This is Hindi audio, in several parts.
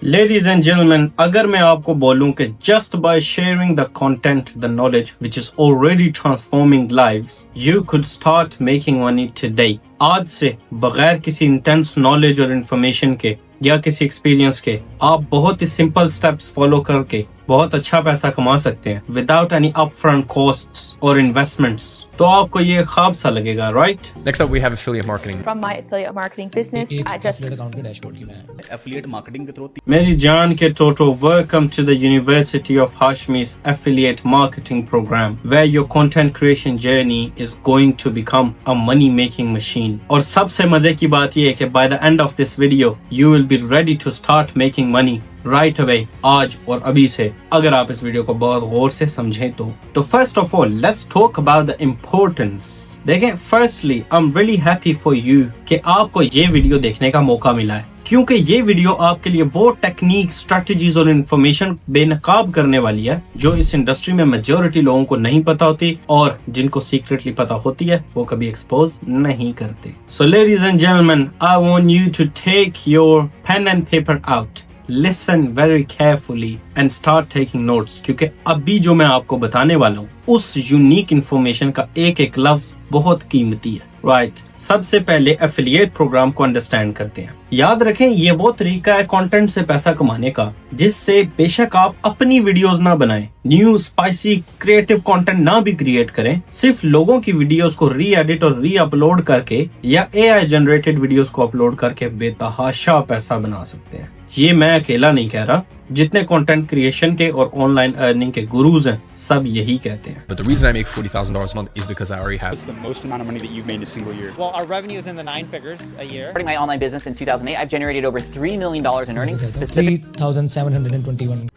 Ladies and gentlemen, अगर मैं आपको बोलूं कि just by sharing the content, the knowledge which is already transforming lives, you could start making money today. आज से बगैर किसी इंटेंस नॉलेज और इन्फॉर्मेशन के या किसी एक्सपीरियंस के आप बहुत ही सिंपल स्टेप्स फॉलो करके बहुत अच्छा पैसा कमा सकते हैं विदाउट एनी अपफ्रंट कॉस्ट्स और इन्वेस्टमेंट्स। तो आपको ये ख्वाब सा लगेगा, right? Next up we have affiliate marketing. From my affiliate marketing business, I just account के डैशबोर्ड की मैं एफिलिएट मार्केटिंग के थ्रू मेरी जान के टोटो, welcome to the university of Hashmi's affiliate marketing program where your content creation journey is going to become a money making machine। और सबसे मजे की बात ये है कि by the end of this video you will be ready to start making money right away, आज और अभी से, अगर आप इस वीडियो को बहुत गौर से समझें तो first of all let's talk about the importance. देखें, firstly I am really happy for you कि आपको ये वीडियो देखने का मौका मिला है, क्योंकि ये वीडियो आपके लिए वो टेक्निक, स्ट्रेटजीज और इन्फॉर्मेशन बेनकाब करने वाली है जो इस इंडस्ट्री में मेजॉरिटी लोगों को नहीं पता होती, और जिनको सीक्रेटली पता होती है वो कभी एक्सपोज नहीं करते। So ladies and gentlemen, I want you to take your pen and paper out, listen very carefully and start taking notes, क्योंकि अभी जो मैं आपको बताने वाला हूँ उस यूनिक इन्फॉर्मेशन का एक एक लफ्ज बहुत कीमती है, राइट? सबसे पहले एफिलिएट प्रोग्राम को अंडरस्टैंड करते हैं। याद रखें, ये वो तरीका है कंटेंट से पैसा कमाने का जिससे बेशक आप अपनी वीडियोस ना बनाएं, न्यू स्पाइसी क्रिएटिव कंटेंट ना भी क्रिएट करें, सिर्फ लोगों की वीडियोस को री एडिट और री अपलोड करके या एआई जनरेटेड वीडियोस को अपलोड करके बेतहाशा पैसा बना सकते हैं। ये मैं अकेला नहीं कह रहा, जितने कंटेंट क्रिएशन के और ऑनलाइन अर्निंग के गुरुज हैं सब यही कहते हैं। But the reason I make $40,000 a month is because I already have. What's the most amount of money that you've made in a single year? Well, our revenue is in the 9 figures a year. Starting my online business in 2008, I've generated over $3 million in earnings. Specific 3721।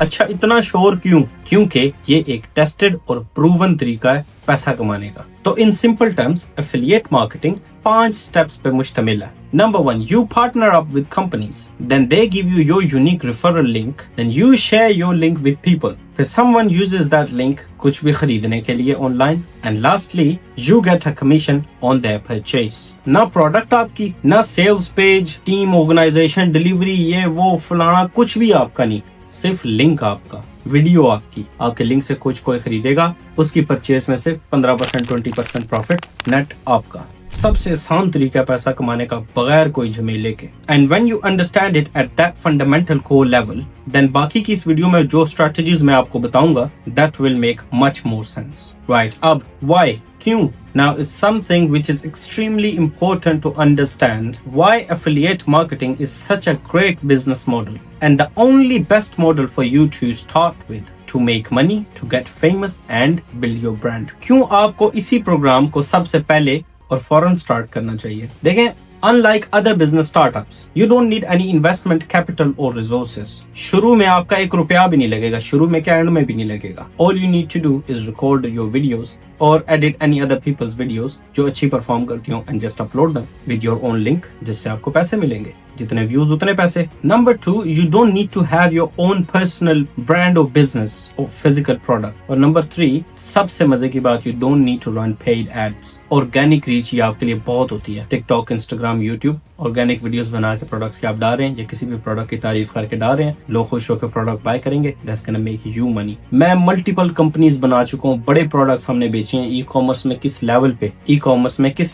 अच्छा, इतना श्योर क्यों? क्योंकि ये एक टेस्टेड और प्रूवन तरीका है पैसा कमाने का। तो in simple terms affiliate marketing 5 steps पे मुश्तमिल है। Number 1, you partner up with companies, then they give you your unique referral link, then you share your link with people, फिर someone uses that link कुछ भी खरीदने के लिए online, and lastly you get a commission on their purchase। ना प्रोडक्ट आपकी, ना sales page, team, organisation, delivery, ये वो फलाना कुछ भी आपका नहीं, सिर्फ लिंक आपका, वीडियो आपकी, आपके लिंक से कुछ कोई खरीदेगा, उसकी परचेज में से 15% 20% प्रॉफिट नेट आपका। सबसे आसान तरीका पैसा कमाने का बगैर कोई झमेले के। And when you understand it at that fundamental core level, then बाकी की इस वीडियो में जो स्ट्रेटजीज मैं आपको बताऊंगा that will make much more sense, right? अब व्हाई, क्यों? Now is something which is extremely important to understand why affiliate marketing is such a great business model and the only best model for you to start with to make money, to get famous and build your brand। क्यों आपको इसी प्रोग्राम को सबसे पहले और फौरन स्टार्ट करना चाहिए? देखें, Unlike other business startups, you don't need any investment capital or resources। शुरू में आपका 1 रुपया भी नहीं लगेगा, शुरू में क्या एंड में भी नहीं लगेगा। All you need to do is record your videos or edit any other people's videos जो अच्छी परफॉर्म करती हो and just upload them with your own link, जिससे आपको पैसे मिलेंगे, जितने व्यूज उतने पैसे। Number 2, you don't need to have your own personal brand or business or physical product। और Number 3, सबसे मजे की बात, you don't need to run paid ads। Organic reach ये आपके लिए बहुत होती है। TikTok, Instagram, YouTube, organic videos बना के प्रोडक्ट्स के आप डाल रहे हैं या किसी भी प्रोडक्ट की तारीफ करके डाल रहे हैं, लोग खुश होकर प्रोडक्ट बाय करेंगे, that's gonna make you money. मैं मल्टीपल कंपनीज बना चुका हूँ, बड़े प्रोडक्ट्स हमने बेचे हैं। ई कॉमर्स में किस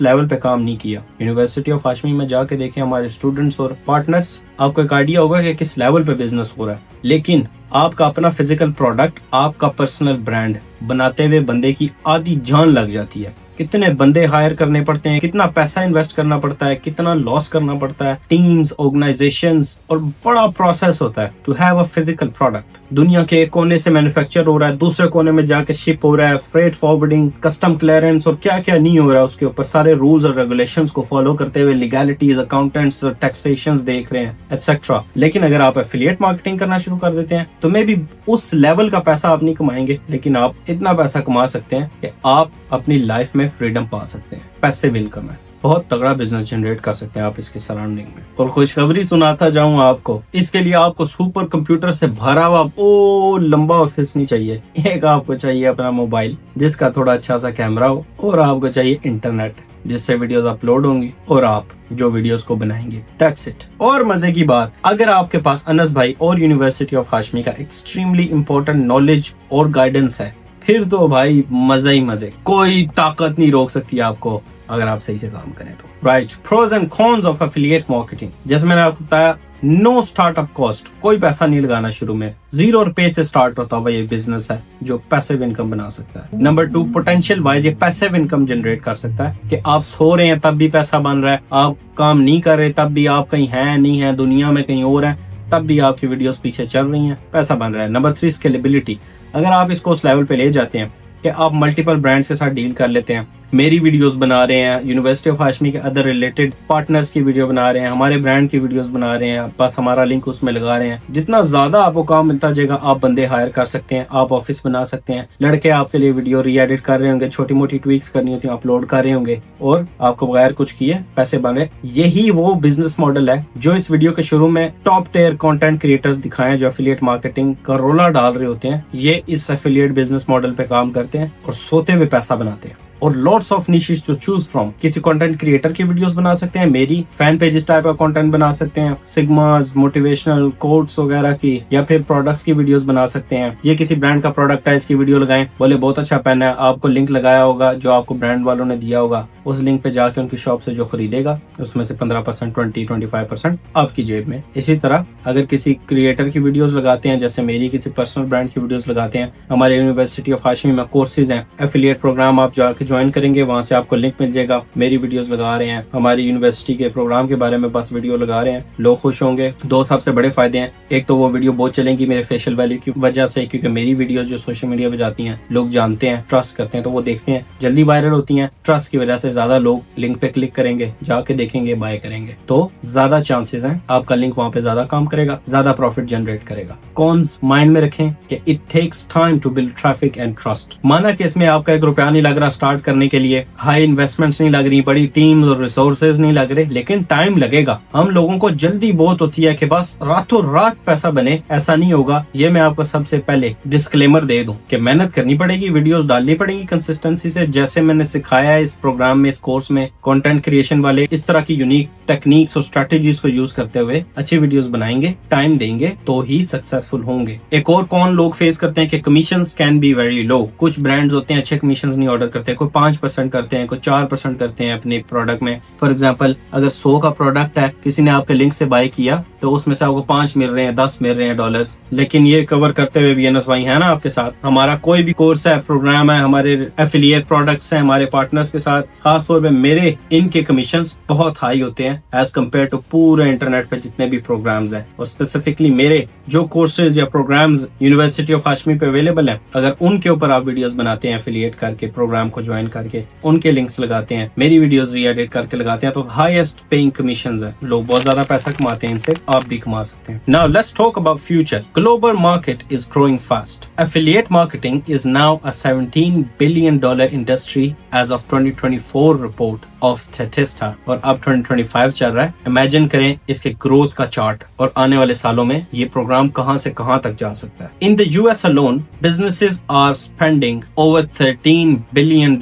लेवल पे काम नहीं किया। यूनिवर्सिटी ऑफ हाशमी में जाके देखें हमारे स्टूडेंट्स और पार्टनर्स, आपको एक आइडिया होगा कि किस लेवल पे बिजनेस हो रहा है। लेकिन आपका अपना फिजिकल प्रोडक्ट, आपका पर्सनल ब्रांड बनाते हुए बंदे की आधी जान लग जाती है। कितने बंदे हायर करने पड़ते हैं, कितना पैसा इन्वेस्ट करना पड़ता है, कितना लॉस करना पड़ता है, टीम्स, ऑर्गेनाइजेशंस, और बड़ा प्रोसेस होता है to have a physical product. दुनिया के एक कोने से मैन्युफैक्चर हो रहा है, दूसरे कोने में जाके शिप हो रहा है, फ्रेट फॉरवर्डिंग, कस्टम क्लियरेंस और क्या क्या नहीं हो रहा है, उसके ऊपर सारे रूल्स और रेगुलेशंस को फॉलो करते हुए लीगैलिटीज, अकाउंटेंट्स, टैक्सेशंस देख रहे हैं, एटसेट्रा। लेकिन अगर आप एफिलिएट मार्केटिंग करना शुरू कर देते हैं तो मे बी उस लेवल का पैसा आप नहीं कमाएंगे, लेकिन आप इतना पैसा कमा सकते हैं कि आप अपनी लाइफ में फ्रीडम पा सकते हैं। पैसिव इनकम है, बहुत तगड़ा बिजनेस जनरेट कर सकते हैं आप इसके सराउंडिंग में। और खुशखबरी सुनाता जाऊं आपको, इसके लिए आपको सुपर कंप्यूटर से भरा हुआ लंबा ऑफिस नहीं चाहिए। एक आपको चाहिए अपना मोबाइल जिसका थोड़ा अच्छा सा कैमरा हो, और आपको चाहिए इंटरनेट जिससे वीडियोस अपलोड होंगी और आप जो वीडियोस को बनाएंगे। That's it. और मजे की बात, अगर आपके पास अनस भाई और यूनिवर्सिटी ऑफ हाशमी का एक्सट्रीमली इंपॉर्टेंट नॉलेज और गाइडेंस है, फिर तो भाई मजा ही मजे, कोई ताकत नहीं रोक सकती आपको अगर आप सही से काम करें तो। Right, pros and cons of affiliate marketing. जैसे मैंने आपको बताया, नो स्टार्टअप कॉस्ट, कोई पैसा नहीं लगाना शुरू में, 0 रुपए से स्टार्ट होता हुआ ये बिजनेस है जो पैसिव इनकम बना सकता है। नंबर 2, पोटेंशियल वाइज ये पैसिव इनकम जनरेट कर सकता है कि आप सो रहे हैं तब भी पैसा बन रहा है, आप काम नहीं कर रहे तब भी आप कहीं हैं नहीं है दुनिया में कहीं और हैं तब भी आपकी वीडियोस पीछे चल रही हैं, पैसा बन रहा है। Number 3, scalability. अगर आप इसको उस लेवल पे ले जाते हैं कि आप मल्टीपल ब्रांड्स के साथ डील कर लेते हैं, मेरी वीडियोस बना रहे हैं, यूनिवर्सिटी ऑफ हाशमी के अदर रिलेटेड पार्टनर्स की वीडियो बना रहे हैं, हमारे ब्रांड की वीडियोस बना रहे हैं, बस हमारा लिंक उसमें लगा रहे हैं, जितना ज्यादा आपको काम मिलता जाएगा आप बंदे हायर कर सकते हैं, आप ऑफिस बना सकते हैं, लड़के आपके लिए वीडियो री एडिट कर रहे होंगे, छोटी मोटी ट्वीक्स करनी होती है अपलोड कर रहे होंगे और आपको बगैर कुछ किए पैसे बन रहे। यही वो बिजनेस मॉडल है जो इस वीडियो के शुरू में टॉप टियर कंटेंट क्रिएटर्स दिखाएं जो एफिलिएट मार्केटिंग का रोला डाल रहे होते हैं। ये इस एफिलिएट बिजनेस मॉडल पे काम करते हैं और सोते हुए पैसा बनाते हैं और lots of niches to choose from. किसी कंटेंट क्रिएटर की वीडियोस बना सकते हैं, मेरी फैन पेजेस टाइप का कंटेंट बना सकते हैं, सिग्मास, मोटिवेशनल कोट्स वगैरह की, या फिर प्रोडक्ट्स की वीडियोस बना सकते हैं। ये किसी ब्रांड का प्रोडक्ट है, इसकी वीडियो लगाएं, बोले बहुत अच्छा पेन है, आपको लिंक लगाया होगा जो आपको ब्रांड वालों ने दिया होगा, उस लिंक पे जाके उनकी शॉप से जो खरीदेगा उसमें से 15%, 20-25% आपकी जेब में। इसी तरह अगर किसी क्रिएटर की वीडियोस लगाते हैं, जैसे मेरी किसी पर्सनल ब्रांड की वीडियोस लगाते हैं, हमारे यूनिवर्सिटी ऑफ हाशमी में कोर्सेज हैं, एफिलिएट प्रोग्राम आप जाके ज्वाइन करेंगे, वहां से आपको लिंक मिल जाएगा। मेरी वीडियोस लगा रहे हैं, हमारी यूनिवर्सिटी के प्रोग्राम के बारे में बस वीडियो लगा रहे हैं, लोग खुश होंगे। 2 सबसे बड़े फायदे हैं, एक तो वो वीडियो बहुत चलेंगी मेरे फेशियल वैल्यू की वजह से, क्योंकि मेरी वीडियो जो सोशल मीडिया पे जाती हैं लोग जानते हैं, ट्रस्ट करते हैं, तो वो देखते हैं, जल्दी वायरल होती हैं। ट्रस्ट की वजह से ज्यादा लोग लिंक पे क्लिक करेंगे, जाके देखेंगे, बाय करेंगे, तो ज्यादा चांसेस हैं आपका लिंक वहां पे ज्यादा काम करेगा, ज्यादा प्रॉफिट जनरेट करेगा। कॉन्स माइंड में रखें कि it takes time to build traffic and trust. माना कि इसमें आपका 1 रुपया नहीं लग रहा स्टार्ट करने के लिए, हाई इन्वेस्टमेंट्स नहीं लग रही, बड़ी टीम और रिसोर्सेज नहीं लग रहे, लेकिन टाइम लगेगा। हम लोगों को जल्दी बहुत होती है कि बस रातों रात पैसा बने, ऐसा नहीं होगा। ये मैं आपको सबसे पहले डिस्क्लेमर दे दूं कि मेहनत करनी पड़ेगी, वीडियोस डालनी पड़ेगी कंसिस्टेंसी से, जैसे मैंने सिखाया है इस प्रोग्राम में, इस कोर्स में। कंटेंट क्रिएशन वाले इस तरह की यूनिक टेक्निक्स और स्ट्रेटेजीज को यूज करते हुए अच्छी वीडियोस बनाएंगे, टाइम देंगे तो ही सक्सेसफुल होंगे। एक और कौन लोग फेस करते हैं कि commissions can be very low. कुछ ब्रांड्स होते हैं अच्छे कमीशंस नहीं ऑर्डर करते, कोई 5% करते हैं, कोई 4% करते हैं अपने प्रोडक्ट में। फॉर एग्जांपल, अगर 100 का प्रोडक्ट है, किसी ने आपके लिंक से बाय किया तो उसमें से आपको 5 मिल रहे हैं, 10 मिल रहे हैं डॉलर्स। लेकिन ये कवर करते हुए भी अनस भाई है ना आपके साथ, हमारा कोई भी कोर्स है, प्रोग्राम है, हमारे एफिलिएट प्रोडक्ट्स हैं हमारे पार्टनर्स के साथ, खासतौर पे मेरे इनके कमीशंस बहुत हाई होते हैं एज कम्पेयर टू पूरे इंटरनेट पे जितने भी प्रोग्राम्स हैं। और स्पेसिफिकली मेरे जो कोर्सेज या प्रोग्राम्स यूनिवर्सिटी ऑफ हाशमी पे अवेलेबल है, अगर उनके ऊपर आप वीडियोस बनाते हैं एफिलिएट करके, प्रोग्राम को ज्वाइन करके, उनके लिंक्स लगाते हैं, मेरी वीडियोस री एडिट करके लगाते हैं, तो हाईएस्ट पेइंग कमीशंस है, लोग बहुत ज्यादा पैसा कमाते हैं इनसे, आप भी कमा सकते हैं। Now let's talk about future. Global market is growing fast. Affiliate marketing is now a $17 billion industry as of 2024 report of Statista, और अब 2025 चल रहा है। इमेजिन करें इसके ग्रोथ का चार्ट और आने वाले सालों में ये प्रोग्राम कहां से कहां तक जा सकता है। In the US alone, businesses are spending over $13 billion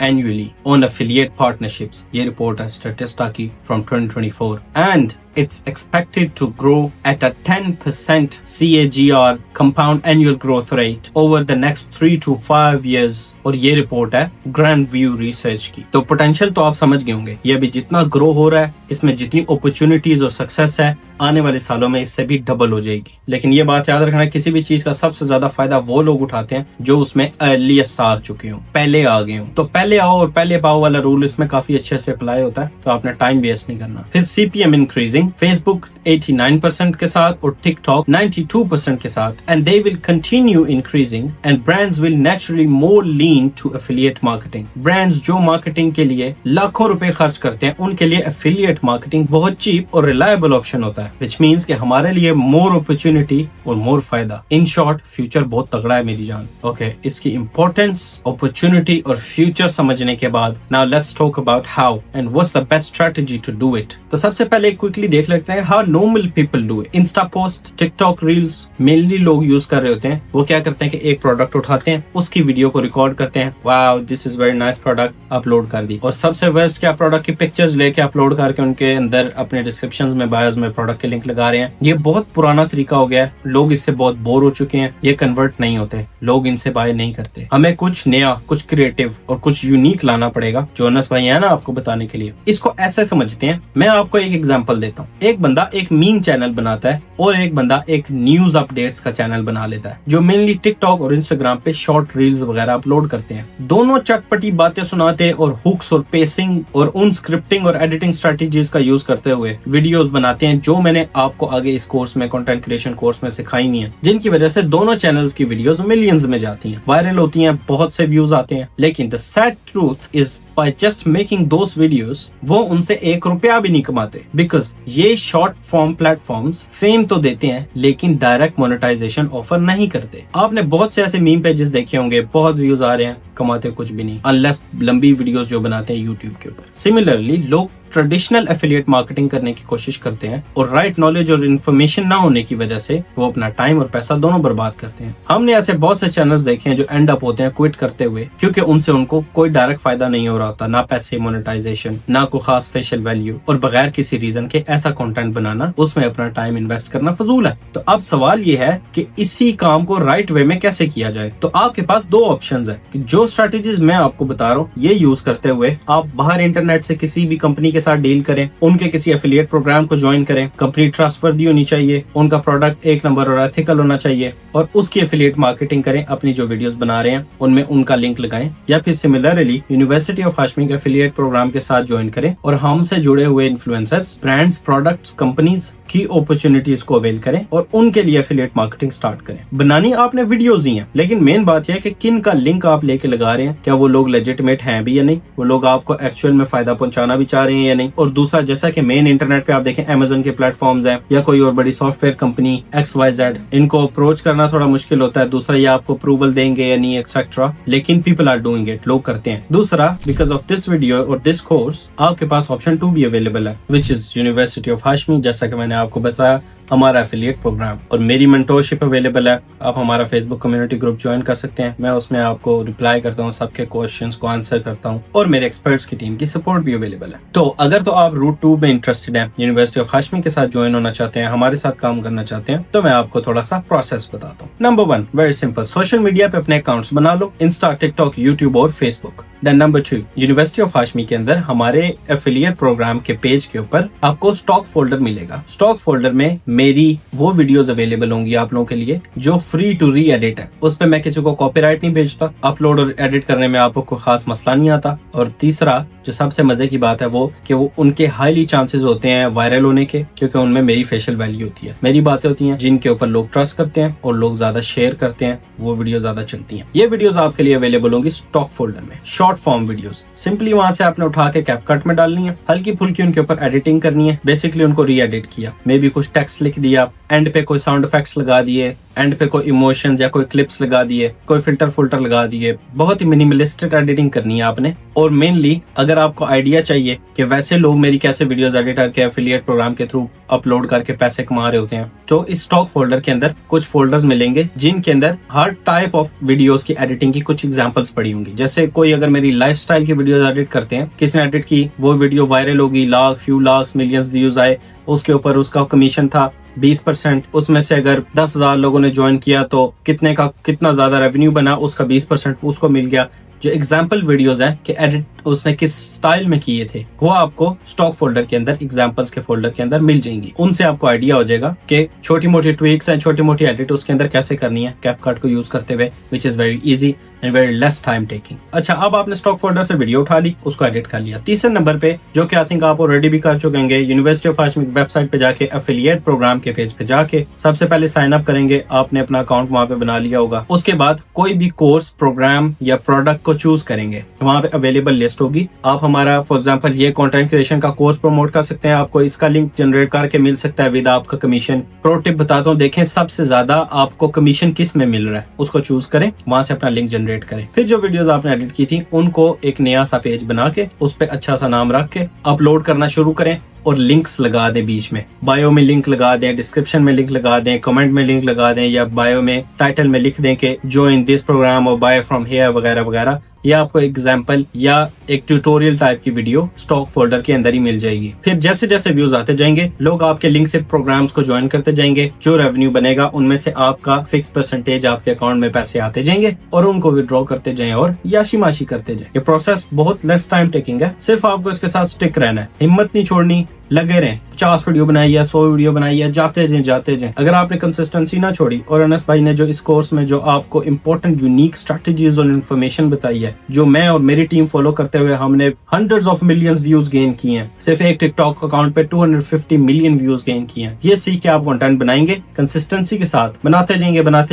annually on affiliate partnerships. ये रिपोर्ट है स्टैटिस्टा की from 2024, and it's expected to grow at a 10% CAGR compound annual growth rate over the next 3 to 5 years. और ये रिपोर्ट है ग्रैंड व्यू रिसर्च की। तो पोटेंशियल तो आप समझ गए होंगे, ये भी जितना ग्रो हो रहा है, इसमें जितनी अपॉर्चुनिटीज और सक्सेस है, आने वाले सालों में इससे भी डबल हो जाएगी। लेकिन ये बात याद रखना, किसी भी चीज का सबसे ज्यादा फायदा वो लोग उठाते हैं जो उसमें अर्लीस्ट आ चुके हो, पहले आ गए हो। तो पहले आओ और पहले पाओ वाला रूल इसमें काफी अच्छे से अप्लाई होता है, तो आपने टाइम वेस्ट नहीं करना। फिर CPM इंक्रीजिंग, फेसबुक 89% के साथ और टिकटॉक 92% के साथ, and they will continue increasing, and brands will naturally more lean to affiliate marketing. Brands जो मार्केटिंग के लिए लाखों रुपए खर्च करते हैं, उनके लिए एफिलिएट मार्केटिंग बहुत चीप और रिलायबल ऑप्शन होता है, विच मीन्स कि हमारे लिए मोर अपॉर्चुनिटी और मोर फायदा। इन शॉर्ट, फ्यूचर बहुत तगड़ा है मेरी जान। ओके, इसकी इंपॉर्टेंस, अपॉर्चुनिटी और फ्यूचर समझने के बाद, now let's talk about how and what's the best strategy to do it. तो सबसे पहले क्विकली देख लेते हैं how normal people do it. Insta post, TikTok reels mainly लोग यूज कर रहे होते हैं। वो क्या करते हैं कि एक प्रोडक्ट उठाते हैं, उसकी वीडियो को रिकॉर्ड करते हैं, wow this is very nice product, upload कर दी। और सबसे बेस्ट क्या, प्रोडक्ट की पिक्चर्स लेके अपलोड करके उनके अंदर अपने डिस्क्रिप्शंस में, बायोस में प्रोडक्ट के लिंक लगा रहे हैं। ये बहुत पुराना तरीका हो गया है, लोग इससे बहुत बोर हो चुके हैं, ये कन्वर्ट नहीं होते, लोग इनसे बाय नहीं करते। हमें कुछ नया, कुछ क्रिएटिव और कुछ यूनिक लाना पड़ेगा, जो अनस भाई है ना आपको बताने के लिए। इसको ऐसे समझते हैं, मैं आपको एक एग्जांपल देता हूँ। एक बंदा एक मीम चैनल बनाता है और एक बंदा एक न्यूज अपडेट्स का चैनल बना लेता है, जो मेनली टिकटॉक और इंस्टाग्राम पे शॉर्ट रील्स वगैरह अपलोड करते हैं। दोनों चटपटी बातें सुनाते हैं और हुक्स और पेसिंग और उन स्क्रिप्टिंग और एडिटिंग स्ट्रेटेजीज का यूज करते हुए वीडियोस बनाते हैं, जो मैंने आपको आगे इस कोर्स में, कंटेंट क्रिएशन कोर्स में सिखाई नहीं है, जिनकी वजह से दोनों चैनल्स की वीडियोस मिलियंस में जाती हैं, वायरल होती हैं, बहुत से व्यूज आते हैं। लेकिन the sad truth is by just making those videos वो उनसे 1 रुपया भी नहीं कमाते, बिकॉज ये शॉर्ट फॉर्म प्लेटफॉर्म्स फेम तो देते हैं लेकिन डायरेक्ट मोनेटाइजेशन ऑफर नहीं करते। आपने बहुत से ऐसे मीम पेजेस देखे होंगे, बहुत व्यूज आ रहे हैं, कमाते कुछ भी नहीं, अनलेस लंबी वीडियोस जो बनाते हैं यूट्यूब के ऊपर। सिमिलरली लोग ट्रेडिशनल एफिलिएट मार्केटिंग करने की कोशिश करते हैं और राइट नॉलेज और इन्फॉर्मेशन ना होने की वजह से वो अपना टाइम और पैसा दोनों बर्बाद करते हैं। हमने ऐसे बहुत से चैनल्स देखे हैं जो एंड अप होते हैं क्विट करते हुए, क्योंकि उनसे उनको कोई डायरेक्ट फायदा नहीं हो रहा होता, ना पैसे मोनेटाइजेशन, ना कोई खास फेशियल वैल्यू, और बगैर किसी रीजन के ऐसा कंटेंट बनाना, उसमें अपना टाइम इन्वेस्ट करना फजूल है। तो अब सवाल ये है कि इसी काम को राइट वे में कैसे किया जाए। तो आपके पास 2 ऑप्शंस है कि जो स्ट्रेटेजीज मैं आपको बता रहा हूँ ये यूज करते हुए आप बाहर इंटरनेट से किसी भी कंपनी के साथ डील करें, उनके किसी एफिलिएट प्रोग्राम को ज्वाइन करें, कंपनी ट्रस्टवर्दी होनी चाहिए, उनका प्रोडक्ट 1 नंबर और एथिकल होना चाहिए, और उसकी एफिलिएट मार्केटिंग करें, अपनी जो वीडियोस बना रहे हैं उनमें उनका लिंक लगाएं, या फिर सिमिलरली यूनिवर्सिटी ऑफ हाशमी के एफिलिएट प्रोग्राम के साथ ज्वाइन करें और हमसे जुड़े हुए इन्फ्लुएंसर्स, ब्रांड्स, प्रोडक्ट्स, कंपनीज की अपॉर्चुनिटीज को अवेल करें और उनके लिए एफिलिएट मार्केटिंग स्टार्ट करें। बनानी आपने वीडियोस ही हैं, लेकिन मेन बात यह है कि किन का लिंक आप लेके लगा रहे हैं, क्या वो लोग लेजिटिमेट हैं भी या नहीं, वो लोग आपको एक्चुअल में फायदा पहुंचाना भी चाह रहे हैं या नहीं। और दूसरा, जैसा कि मेन इंटरनेट पे आप देखें अमेज़न के प्लेटफॉर्म्स हैं या कोई और बड़ी सॉफ्टवेयर कंपनी XYZ, इनको अप्रोच करना थोड़ा मुश्किल होता है। दूसरा, ये आपको अप्रूवल देंगे या नहीं एक्सेट्रा, लेकिन पीपल आर डूइंग इट, लोग करते हैं। दूसरा, बिकॉज ऑफ दिस वीडियो और दिस कोर्स आपके पास ऑप्शन 2 भी अवेलेबल है, which is university of Hashmi, जैसा कि मैंने आपको बताया, हमारा एफिलिएट प्रोग्राम, और मेरी मेंटोरशिप अवेलेबल है। आप हमारा फेसबुक कम्युनिटी ग्रुप ज्वाइन कर सकते हैं, मैं उसमें आपको रिप्लाई करता हूँ, सबके क्वेश्चंस को आंसर करता हूँ, और मेरे एक्सपर्ट्स की टीम की सपोर्ट भी अवेलेबल है। तो अगर तो आप रूट 2 में इंटरेस्टेड हैं, यूनिवर्सिटी ऑफ हाशमी के साथ ज्वाइन होना चाहते हैं, हमारे साथ काम करना चाहते हैं, तो मैं आपको थोड़ा सा प्रोसेस बताता हूँ। Number 1, very simple, social media पे अपने अकाउंट्स बना लो, इंस्टा, टिकटॉक, यूट्यूब और Facebook. Then number 2, university of Hashmi के अंदर हमारे एफिलिएट प्रोग्राम के पेज के ऊपर आपको स्टॉक फोल्डर मिलेगा। स्टॉक फोल्डर में मेरी वो वीडियोस अवेलेबल होंगी आप लोगों के लिए जो फ्री टू री एडिट है। उस पे मैं किसी को कॉपीराइट नहीं भेजता, अपलोड और एडिट करने में आपको कोई खास मसला नहीं आता। और तीसरा, जो सबसे मजे की बात है वो कि वो उनके हाईली चांसेस होते हैं वायरल होने के, क्योंकि उनमें मेरी फेशियल वैल्यू होती है, मेरी बातें होती हैं जिनके ऊपर लोग ट्रस्ट करते हैं और लोग ज्यादा शेयर करते हैं, वो वीडियो ज्यादा चलती हैं। ये वीडियोस आपके लिए अवेलेबल होंगी स्टॉक फोल्डर में, शॉर्ट फॉर्म वीडियोस। सिंपली वहां से आपने उठा के कैपकट में डालनी है, हल्की फुल्की उनके ऊपर एडिटिंग करनी है, बेसिकली उनको री एडिट किया, मे बी कुछ टेक्स्ट लिख दिया, एंड पे कोई साउंड इफेक्ट्स लगा दिए, एंड पे कोई इमोशंस या कोई क्लिप्स लगा दिए, कोई फिल्टर लगा दिए, बहुत ही मिनिमलिस्टिक एडिटिंग करनी है आपने। और मेनली अगर आपको आइडिया चाहिए कि वैसे लोग मेरी कैसे वीडियोस एडिट करके एफिलिएट प्रोग्राम के थ्रू अपलोड करके पैसे कमा रहे होते हैं, तो इस स्टॉक फोल्डर के अंदर कुछ फोल्डर्स मिलेंगे जिनके अंदर हर टाइप ऑफ वीडियोस की एडिटिंग की कुछ एग्जांपल्स पड़ी होंगी। जैसे कोई अगर मेरी लाइफस्टाइल की वीडियोस एडिट करते हैं, किसने एडिट की, वो वीडियो वायरल होगी, lakh, few lakh, millions views आए, उसके ऊपर उसका कमीशन था 20%, उसमें से अगर 10,000 लोगों ने ज्वाइन किया तो कितना ज्यादा रेवेन्यू बना, उसका 20% उसको मिल गया। जो एग्जाम्पल वीडियोस हैं कि एडिट उसने किस स्टाइल में किए थे, वो आपको स्टॉक फोल्डर के अंदर, एग्जाम्पल्स के फोल्डर के अंदर मिल जाएंगी। उनसे आपको आइडिया हो जाएगा कि छोटी मोटी ट्वीक्स हैं, छोटी मोटी एडिट उसके अंदर कैसे करनी है कैपकट को यूज करते हुए, which is very easy and very less time taking. अच्छा, अब आपने स्टॉक फोल्डर से वीडियो उठा ली, उसको एडिट कर लिया। तीसरे नंबर पे, जो कि आई थिंक आप ऑलरेडी भी कर चुके होंगे, यूनिवर्सिटी ऑफ हाशमी वेबसाइट पे जाके एफिलिएट प्रोग्राम के पेज पे जाके सबसे पहले साइन अप करेंगे, आपने अपना अकाउंट वहां पे बना लिया होगा। उसके बाद कोई भी कोर्स, प्रोग्राम या प्रोडक्ट को चूज करेंगे, वहां पे अवेलेबल लिस्ट होगी। आप हमारा फॉर एग्जांपल ये कंटेंट क्रिएशन का कोर्स प्रमोट कर सकते हैं, आपको इसका लिंक जनरेट करके मिल सकता है विद आपका कमीशन। प्रो टिप बताता हूँ, देखें सबसे ज्यादा आपको कमीशन किस में मिल रहा है, उसको चूज करें, वहां से अपना लिंक जनरेट करें। फिर जो वीडियोस आपने एडिट की थी उनको एक नया सा पेज बना के उस पे अच्छा सा नाम रख के अपलोड करना शुरू करें। और लिंक्स लगा दें बीच में, बायो में लिंक लगा दें, डिस्क्रिप्शन में लिंक लगा दें, कमेंट में लिंक लगा दें, या बायो में टाइटल में लिख दें कि जॉइन दिस प्रोग्राम और बाय फ्रॉम हियर वगैरह वगैरह। या आपको एग्जाम्पल या एक ट्यूटोरियल टाइप की वीडियो स्टॉक फोल्डर के अंदर ही मिल जाएगी। फिर जैसे जैसे व्यूज आते जाएंगे, लोग आपके लिंक से प्रोग्राम्स को ज्वाइन करते जाएंगे, जो रेवेन्यू बनेगा उनमें से आपका फिक्स परसेंटेज आपके अकाउंट में पैसे आते जाएंगे और उनको विड्रॉ करते जाएं और याशी माशी करते जाएं। ये प्रोसेस बहुत लेस टाइम टेकिंग है, सिर्फ आपको इसके साथ स्टिक रहना है, हिम्मत नहीं छोड़नी, लगे रहें। 50 वीडियो बनाई या 100 वीडियो बनाई या जाते जाए। अगर आपने कंसिस्टेंसी ना छोड़ी, और अनस भाई ने जो इस कोर्स में जो आपको इंपॉर्टेंट यूनिक स्ट्रेटजीज और इन्फॉर्मेशन बताई है, जो मैं और मेरी टीम फॉलो करते हुए हमने hundreds of millions views gain किए हैं। सिर्फ एक टिकटॉक अकाउंट पे 250 मिलियन व्यूज गेन किए हैं। ये सीख के आप कंटेंट बनाएंगे, कंसिस्टेंसी के साथ बनाते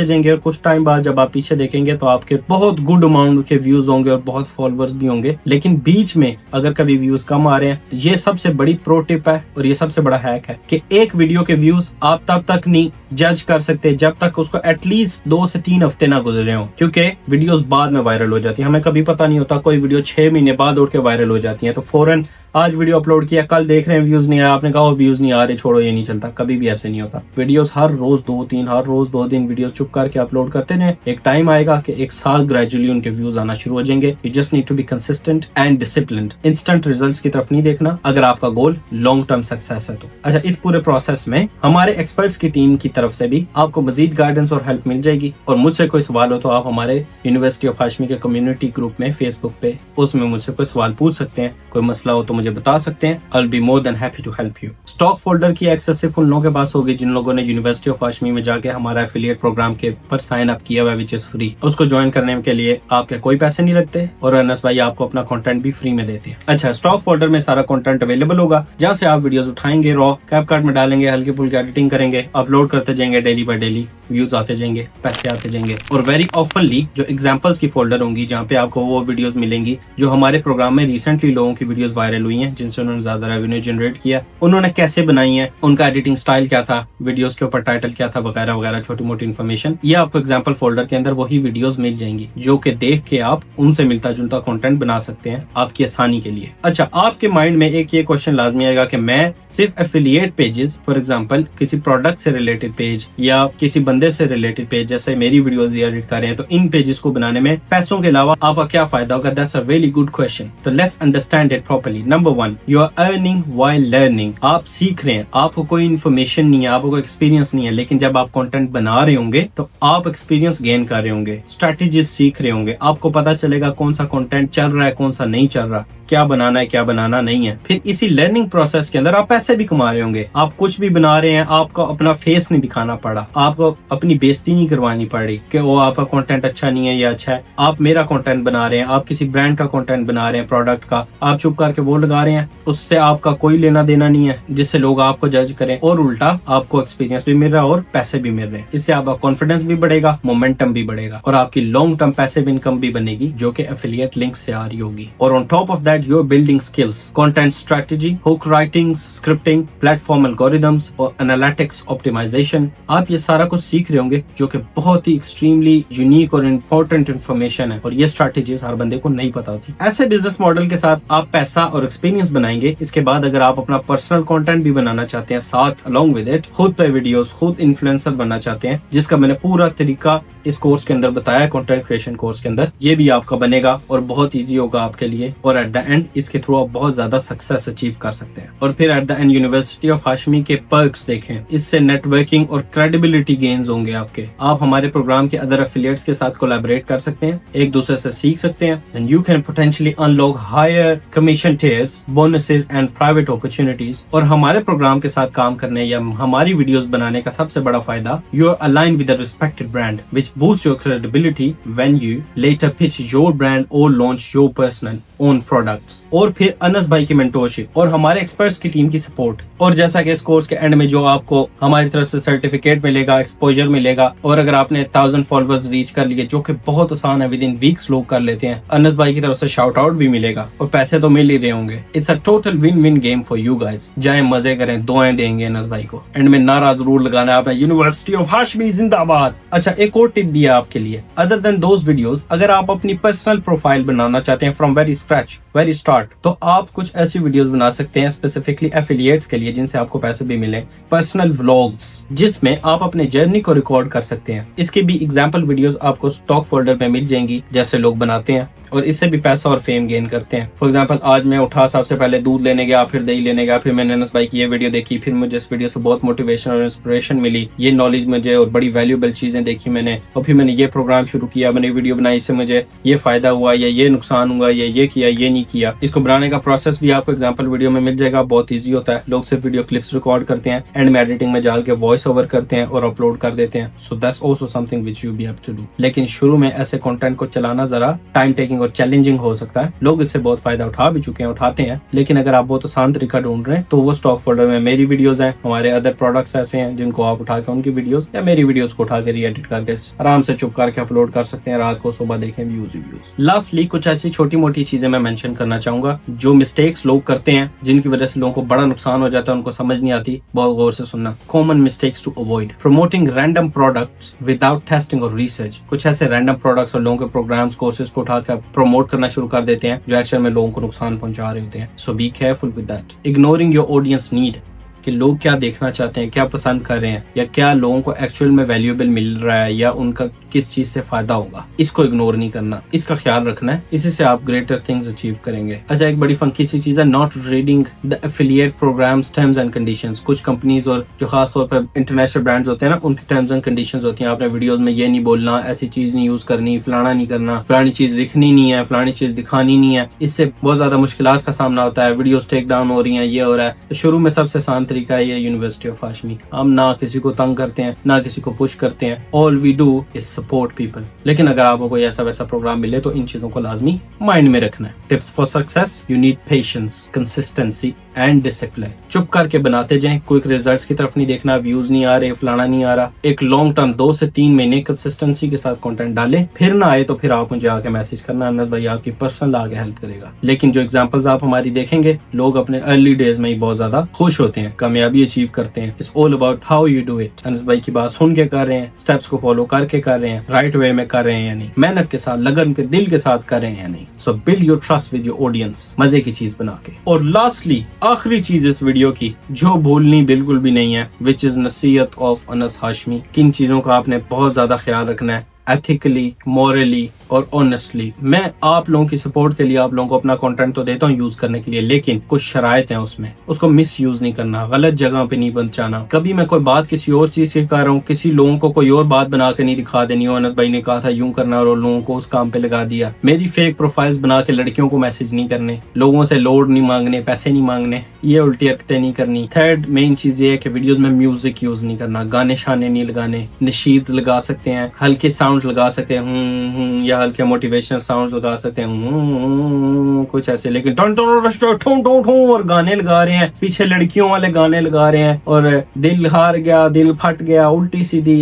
जाएंगे और कुछ टाइम बाद जब आप पीछे देखेंगे तो आपके बहुत गुड अमाउंट के व्यूज होंगे और बहुत फॉलोअर्स भी होंगे। लेकिन बीच में अगर कभी व्यूज कम आ रहे हैं, ये सबसे बड़ी प्रो टिप है और ये सबसे बड़ा हैक है कि एक वीडियो के व्यूज आप तब तक नहीं जज कर सकते जब तक उसको एटलीस्ट 2 से 3 हफ्ते ना गुजरे हो, क्योंकि वीडियोस बाद में वायरल हो जाती है। हमें कभी पता नहीं होता, कोई वीडियो 6 महीने बाद उठ के वायरल हो जाती है, तो फौरन आज वीडियो अपलोड किया, कल देख रहे हैं व्यूज नहीं आया, आपने कहा व्यूज नहीं आ रहे, छोड़ो ये नहीं चलता। कभी भी ऐसे नहीं होता। वीडियोस हर रोज 2 दिन वीडियोस चुप करके अपलोड करते हैं। एक टाइम आएगा कि एक साल ग्रेजुअली उनके व्यूज आना शुरू हो जाएंगे। You just need to be consistent and disciplined. Instant results की तरफ नहीं देखना अगर आपका गोल लॉन्ग टर्म सक्सेस है तो। अच्छा, इस पूरे प्रोसेस में हमारे एक्सपर्ट्स की टीम की तरफ से भी आपको मजीद गाइडेंस और हेल्प मिल जाएगी। और मुझसे कोई सवाल हो तो आप हमारे यूनिवर्सिटी ऑफ हाशमी के कम्युनिटी ग्रुप में फेसबुक पे, उसमें मुझसे कोई सवाल पूछ सकते हैं। कोई मसला हो तो मुझे बता सकते हैं। I'll be more than happy to help you। Stock folder की एक्सेस सिर्फ उन लोगों के पास होगी जिन लोगों ने यूनिवर्सिटी ऑफ हाशमी में जाके हमारा एफिलिएट प्रोग्राम के ऊपर साइन अप किया हुआ, विच इज फ्री। उसको ज्वाइन करने के लिए आपके कोई पैसे नहीं लगते और अनस भाई आपको अपना कंटेंट भी फ्री में देते हैं। अच्छा, स्टॉक फोल्डर में सारा कंटेंट अवेलेबल होगा, जहाँ से आप वीडियोस उठाएंगे, रॉ कैपकट में डालेंगे, हल्की फुल्की एडिटिंग करेंगे, अपलोड करते जाएंगे, डेली बाय डेली व्यूज आते जाएंगे, पैसे आते जाएंगे। और वेरी ऑफनली जो एग्जांपल्स की फोल्डर होंगी जहाँ पे आपको वो वीडियोस मिलेंगी जो हमारे प्रोग्राम में रिसेंटली लोगों की वीडियोस वायरल हुई हैं, जिनसे उन्होंने ज्यादा रेवेन्यू जनरेट किया, उन्होंने कैसे बनाई है, उनका एडिटिंग स्टाइल क्या था, वीडियोस के ऊपर टाइटल क्या था, वगैरह वगैरह छोटी मोटी इन्फॉर्मेशन। ये आपको एग्जांपल फोल्डर के अंदर वही वीडियोस मिल जाएंगी जो कि देख के आप उनसे मिलता जुलता कंटेंट बना सकते हैं आपकी आसानी के लिए। अच्छा, आपके माइंड में एक ये क्वेश्चन लाजमी आएगा कि मैं सिर्फ एफिलिएट पेजेस, फॉर एग्जांपल किसी प्रोडक्ट से रिलेटेड पेज या किसी बंदे से रिलेटेड पेज, जैसे मेरी वीडियोस एडिट कर रहे हैं, तो इन पेजेस को बनाने में पैसों के अलावा आपका क्या फायदा होगा? That's a really good question. तो let's understand it properly. Number 1, you are earning while learning. आप सीख रहे हैं, आपको कोई इन्फॉर्मेशन नहीं है, आपको कोई एक्सपीरियंस नहीं है, लेकिन जब आप कंटेंट बना रहे होंगे तो आप एक्सपीरियंस गेन कर रहे होंगे, स्ट्रेटेजीज सीख रहे होंगे, आपको पता चलेगा कौन सा कंटेंट चल रहा है, कौन सा नहीं चल रहा, क्या बनाना है, क्या बनाना नहीं है। फिर इसी लर्निंग प्रोसेस के अंदर आप पैसे भी कमा रहे होंगे। आप कुछ भी बना रहे हैं, आपको अपना फेस नहीं दिखाना पड़ा, आपको अपनी बेइज्जती नहीं करवानी पड़ी कि वो आपका कंटेंट अच्छा नहीं है या अच्छा है। आप मेरा कंटेंट बना रहे हैं, आप किसी ब्रांड का कंटेंट बना रहे हैं, प्रोडक्ट का, आप चुप करके वो लगा रहे हैं, उससे आपका कोई लेना देना नहीं है जिससे लोग आपको जज करें, और उल्टा आपको एक्सपीरियंस भी मिल रहा है और पैसे भी मिल रहे हैं। इससे आपका कॉन्फिडेंस भी बढ़ेगा, मोमेंटम भी बढ़ेगा और आपकी लॉन्ग टर्म पैसिव इनकम भी बनेगी जो कि एफिलिएट लिंक से आ रही होगी। और on top of that you are building skills, content strategy, hook writing, scripting, platform algorithms और analytics optimization। आप ये सारा कुछ सीख रहे होंगे जो कि बहुत ही extremely unique और important information है और ये strategies हर बंदे को नहीं पता होती। ऐसे बिजनेस मॉडल के साथ आप पैसा और एक्सपीरियंस बनाएंगे। इसके बाद अगर आप अपना पर्सनल कंटेंट भी बनाना चाहते हैं साथ along with it, खुद पे वीडियोस, खुद इन्फ्लुएंसर बनना चाहते हैं, जिसका मैंने पूरा तरीका इस कोर्स के अंदर बताया, कंटेंट क्रिएशन कोर्स के अंदर, ये भी आपका बनेगा और बहुत इजी होगा आपके लिए। और एट द एंड इसके थ्रू आप बहुत ज्यादा सक्सेस अचीव कर सकते हैं। और फिर at the end university of Hashmi के पर्क्स देखें, इससे नेटवर्किंग और क्रेडिबिलिटी गेन्स होंगे आपके। आप हमारे प्रोग्राम के अदर एफिलिएट्स के साथ कोलैबोरेट कर सकते हैं, एक दूसरे से सीख सकते हैं, and you can potentially unlock higher commission tiers, bonuses and private opportunities. और हमारे प्रोग्राम के साथ काम करने या हमारी वीडियोस बनाने का सबसे बड़ा फायदा, you are aligned with a respected brand which boosts your credibility when you later pitch your brand or launch your personal own products। और फिर अनस भाई की मेंटोरशिप और हमारे एक्सपर्ट्स की टीम की सपोर्ट। और जैसा कि इस कोर्स के एंड में जो आपको हमारी तरफ से सर्टिफिकेट मिलेगा, एक्सपोजर मिलेगा, और अगर आपने 1000 फॉलोअर्स रीच कर लिए, जो कि बहुत आसान है, विद इन वीक्स लोग कर लेते हैं, अनस भाई की तरफ से शाउट आउट भी मिलेगा और पैसे तो मिल ही रहे होंगे। It's a total win win game for you guys. जाएं, मजे करें, दुआएं देंगे अनस भाई को। एंड में नारा जरूर लगाना है आपने, यूनिवर्सिटी ऑफ हाशमी जिंदाबाद। अच्छा, एक और टिप भी है आपके लिए, अदर देन दोज वीडियोस, अगर आप अपनी पर्सनल प्रोफाइल बनाना चाहते हैं from very scratch, very start. तो आप कुछ ऐसी वीडियोस बना सकते हैं स्पेसिफिकली एफिलिएट्स के लिए जिनसे आपको पैसे भी मिले, पर्सनल व्लॉग्स जिसमें आप अपने जर्नी को रिकॉर्ड कर सकते हैं। इसकी भी एग्जांपल वीडियोस आपको स्टॉक फोल्डर में मिल जाएंगी जैसे लोग बनाते हैं और इससे भी पैसा और फेम गेन करते हैं। फॉर एग्जांपल आज मैं उठा, सबसे पहले दूध लेने गया, फिर दही लेने गया, फिर मैंने अनस भाई की ये वीडियो देखी, फिर मुझे इस वीडियो से बहुत मोटिवेशन और इंस्पिरेशन मिली, ये नॉलेज मुझे और बड़ी वैल्यूएबल चीजें देखी मैंने, और फिर मैंने ये प्रोग्राम शुरू किया, मैंने वीडियो बनाई, इससे मुझे ये फायदा हुआ या ये नुकसान हुआ या ये किया ये नहीं किया। इसको बनाने का प्रोसेस भी आपको एग्जाम्पल वीडियो में मिल जाएगा, बहुत ईजी होता है। लोग सिर्फ वीडियो क्लिप्स रिकॉर्ड करते हैं, एंड में एडिटिंग में डाल के वॉइस ओवर करते हैं और अपलोड कर देते हैं। So that's also something which you be have to do. लेकिन शुरू में ऐसे कंटेंट को चलाना जरा टाइम टेकिंग और चैलेंजिंग हो सकता है। लोग इससे बहुत फायदा उठा भी चुके हैं, उठाते हैं, लेकिन अगर आप बहुत आसान तरीका ढूंढ रहे हैं तो वो स्टॉक फोल्डर में मेरी वीडियोस हैं, हमारे अदर प्रोडक्ट्स ऐसे हैं जिनको आप उठा के उनकी वीडियोस या मेरी वीडियोस को उठा के री-एडिट करके आराम से चुप करके अपलोड कर सकते हैं। रात को सुबह देखें व्यूज। लास्टली कुछ ऐसी छोटी मोटी चीजें मैं मेंशन करना चाहूंगा जो मिस्टेक्स लोग करते हैं जिनकी वजह से लोगों को बड़ा नुकसान हो जाता है, उनको समझ नहीं आती। बहुत गौर से सुनना। Common mistakes to avoid: promoting random products without testing और रिसर्च। कुछ ऐसे रैंडम प्रोडक्ट्स और लोगों के प्रोग्राम्स कोर्सेज को उठाकर प्रमोट करना शुरू कर देते हैं जो एक्चुअल में लोगों को नुकसान पहुंचा रहे होते हैं। So be careful with that. Ignoring your audience need, कि लोग क्या देखना चाहते हैं, क्या पसंद कर रहे हैं, या क्या लोगों को एक्चुअल में वैल्यूएबल मिल रहा है या उनका किस चीज से फायदा होगा, इसको इग्नोर नहीं करना, इसका ख्याल रखना है। इसी से आप ग्रेटर थिंग्स अचीव करेंगे। अच्छा, एक बड़ी फंकी सी चीज है, not reading the affiliate programs terms and conditions. कुछ कंपनीज और जो खास तौर पर इंटरनेशनल ब्रांड्स होते हैं ना, उनकी टर्म्स एंड कंडीशंस होती हैं। आपने वीडियोस में ये नहीं बोलना, ऐसी चीज नहीं यूज करनी, फलाना नहीं करना, फलानी चीज लिखनी नहीं है, फलानी चीज दिखानी नहीं है। इससे बहुत ज्यादा मुश्किलात का सामना होता है, वीडियोस टेक डाउन हो रही हैं, ये हो रहा है। तो शुरू में सबसे आसान तरीका है ये यूनिवर्सिटी ऑफ हाशमी। हम ना किसी को तंग करते हैं, ना किसी को पुश करते हैं। All we do is support people. लेकिन अगर आपको कोई ऐसा वैसा प्रोग्राम मिले तो इन चीजों को लाजमी माइंड में रखना है। Tips for success: you need patience, consistency and discipline. चुप करके बनाते जाएं, क्विक रिजल्ट्स की तरफ नहीं देखना, व्यूज नहीं आ रहे, फलाना नहीं आ रहा। एक लॉन्ग टर्म 2 से 3 महीने कंसिस्टेंसी के साथ कंटेंट डालें, फिर ना आए तो फिर आप मुझे आके मैसेज करना, अनस भाई आपकी पर्सनल आगे हेल्प करेगा। लेकिन जो एग्जांपल्स आप हमारी देखेंगे, लोग अपने अर्ली डेज में ही बहुत ज्यादा खुश होते हैं, कामयाबी अचीव करते हैं। It's all about how you do it. Anas भाई की बात सुन के कर रहे हैं, स्टेप्स को फॉलो करके कर रहे हैं, राइट वे में कर रहे हैं या नहीं, मेहनत के साथ, लगन के दिल के साथ कर रहे हैं या नहीं। सो build your trust with your audience, मजे की चीज बना के। और लास्टली आखिरी चीज इस वीडियो की जो भूलनी बिल्कुल भी नहीं है, विच इज नसीहत ऑफ अनस हाशमी। किन चीजों का आपने बहुत ज्यादा ख्याल रखना है, एथिकली, मॉरली और ऑनेस्टली। मैं आप लोगों की सपोर्ट के लिए आप लोगों को अपना कंटेंट तो देता हूँ यूज करने के लिए, लेकिन कुछ शराइत हैं उसमें, उसको मिस यूज नहीं करना, गलत जगह पे नहीं बचाना। कभी मैं कोई बात किसी और चीज की कर रहा हूँ, किसी लोगों को कोई और बात बना के नहीं दिखा देनी हो, अनस भाई ने कहा था यूं करना और लोगों को उस काम पे लगा दिया। मेरी फेक प्रोफाइल्स बना के लड़कियों को मैसेज नहीं करने, लोगों से लोड नहीं मांगने, पैसे नहीं मांगने, ये उल्टी हरकतें नहीं करनी। थर्ड मेन चीज ये है कि वीडियोज में म्यूजिक यूज नहीं करना, गाने शाने नहीं लगाने। नशीद लगा सकते हैं, हल्के साउंड लगा सकते हैं, या हल्के मोटिवेशनल साउंड लगा सकते हैं, कुछ ऐसे। लेकिन टन टन ठूं ठूं ठूं और गाने लगा रहे हैं, पीछे लड़कियों वाले गाने लगा रहे हैं और दिल हार गया, दिल फट गया, उल्टी सीधी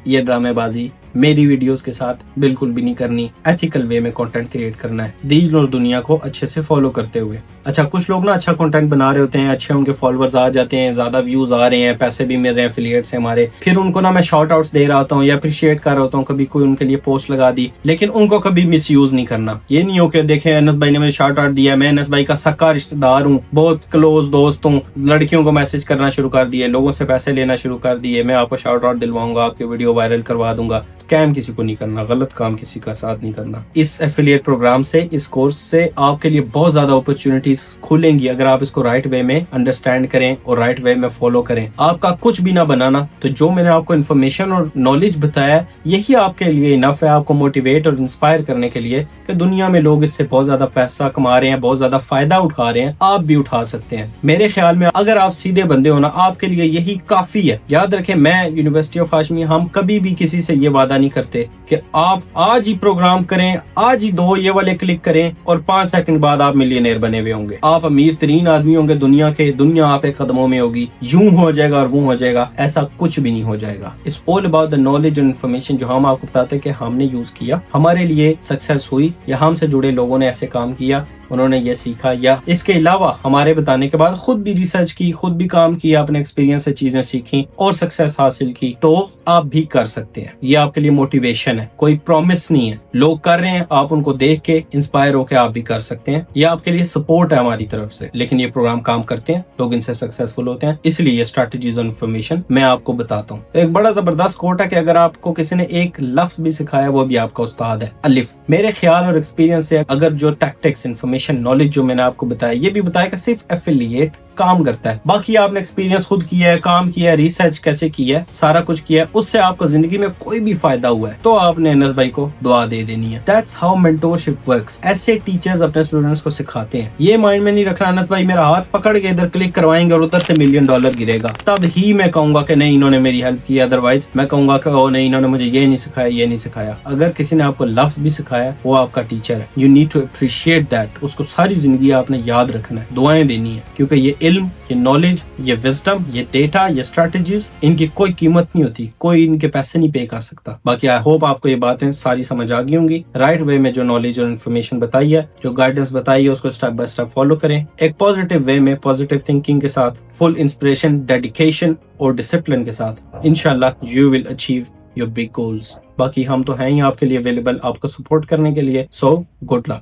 ये ड्रामेबाजी मेरी वीडियोस के साथ बिल्कुल भी नहीं करनी। एथिकल वे में कंटेंट क्रिएट करना है, दीन और दुनिया को अच्छे से फॉलो करते हुए। अच्छा, कुछ लोग ना अच्छा कंटेंट बना रहे होते हैं, अच्छे उनके फॉलोअर्स आ जाते हैं, ज्यादा व्यूज आ रहे हैं, पैसे भी मिल रहे हैं एफिलिएट से हमारे, फिर उनको ना मैं शॉर्ट आउट्स दे रहा होता हूँ या अप्रिशिएट कर रहा होता हूँ, कभी कोई उनके लिए पोस्ट लगा दी, लेकिन उनको कभी मिस यूज नहीं करना। ये नहीं हो कि देखें अनस भाई ने मुझे शॉर्ट आउट दिया, मैं अनस भाई का सक्का रिश्तेदार हूँ, बहुत क्लोज दोस्त हूँ, लड़कियों को मैसेज करना शुरू कर दिए, लोगों से पैसे लेना शुरू कर दिए, मैं आपको शॉर्ट आउट दिलवाऊंगा, आपकी वीडियो वायरल करवा दूंगा। स्कैम किसी को नहीं करना, गलत काम किसी का साथ नहीं करना। इस एफिलिएट प्रोग्राम से, इस कोर्स से आपके लिए बहुत ज्यादा अपॉर्चुनिटीज खुलेंगी अगर आप इसको राइट वे में अंडरस्टैंड करें और राइट वे में फॉलो करें। आपका कुछ भी ना बनाना, तो जो मैंने आपको इन्फॉर्मेशन और नॉलेज बताया यही आपके लिए इनफ है, आपको मोटिवेट और इंस्पायर करने के लिए कि दुनिया में लोग इससे बहुत ज्यादा पैसा कमा रहे हैं, बहुत ज्यादा फायदा उठा रहे हैं, आप भी उठा सकते हैं। मेरे ख्याल में अगर आप सीधे बंदे हो ना, आपके लिए यही काफी है। याद रखें, मैं यूनिवर्सिटी ऑफ हाशमी, हम कभी भी किसी से ये वादा नहीं करते कि आप आज ही प्रोग्राम करें, आज ही 2 ये वाले क्लिक करें और 5 सेकंड बाद आप मिलियनेयर बने हुए होंगे, आप अमीर तरीन आदमी होंगे दुनिया के, दुनिया आपके कदमों में होगी, यूं हो जाएगा और वो हो जाएगा, ऐसा कुछ भी नहीं हो जाएगा। It's all about the knowledge और इन्फॉर्मेशन जो हम आपको बताते हैं कि हमने यूज किया, हमारे लिए सक्सेस हुई या हमसे जुड़े लोगों ने ऐसे काम किया, उन्होंने ये सीखा, या इसके अलावा हमारे बताने के बाद खुद भी रिसर्च की, खुद भी काम किया, अपने एक्सपीरियंस से चीजें सीखी और सक्सेस हासिल की, तो आप भी कर सकते हैं। ये आपके लिए मोटिवेशन है, कोई प्रॉमिस नहीं है। लोग कर रहे हैं, आप उनको देख के इंस्पायर होकर आप भी कर सकते हैं। ये आपके लिए सपोर्ट है हमारी तरफ से, लेकिन ये प्रोग्राम काम करते हैं, लोग इनसे सक्सेसफुल होते हैं, इसलिए ये स्ट्रेटजीज और इन्फॉर्मेशन मैं आपको बताता हूँ। एक बड़ा जबरदस्त कोट है कि अगर आपको किसी ने एक लफ्ज भी सिखाया, वो भी आपका उस्ताद है। अलिफ। मेरे ख्याल और एक्सपीरियंस से अगर जो टैक्टिक्स, इन्फॉर्मेशन, नॉलेज जो मैंने आपको बताया, ये भी बताया कि सिर्फ एफिलिएट काम करता है, बाकी आपने एक्सपीरियंस खुद किया है, काम किया है, रिसर्च कैसे किया है, सारा कुछ किया है, उससे आपको जिंदगी में कोई भी फायदा हुआ है, तो आपने अनस भाई को दुआ दे देनी है। That's how mentorship works. ऐसे टीचर्स अपने स्टूडेंट्स को सिखाते हैं। ये माइंड में नहीं रखना अनस भाई मेरा हाथ पकड़ के इधर क्लिक करवाएंगे और उधर से $1 मिलियन गिरेगा, तब ही मैं कहूंगा कि नहीं इन्होंने मेरी हेल्प की, अदरवाइज मैं कहूंगा कि ओ नहीं इन्होंने मुझे ये नहीं सिखाया, ये नहीं सिखाया। अगर किसी ने आपको लफ्ज भी सिखाया, वो आपका टीचर है। You need to appreciate that. उसको सारी जिंदगी आपने याद रखना है, दुआएं देनी है, क्योंकि ये इल्म, ये नॉलेज, ये विजडम, ये डेटा, ये स्ट्रेटजीज, इनकी कोई कीमत नहीं होती, कोई इनके पैसे नहीं पे कर सकता। बाकी आई होप आपको ये बातें सारी समझ आ गई होंगी। राइट वे में जो नॉलेज और इन्फॉर्मेशन बताई है, जो गाइडेंस बताई है, उसको स्टेप बाय स्टेप फॉलो करें। एक पॉजिटिव वे में, पॉजिटिव थिंकिंग के साथ, फुल इंस्पिरेशन, डेडिकेशन और डिसिप्लिन के साथ, इंशाल्लाह you will achieve your big goals. बाकी हम तो हैं ही आपके लिए अवेलेबल, आपको सपोर्ट करने के लिए। So good luck.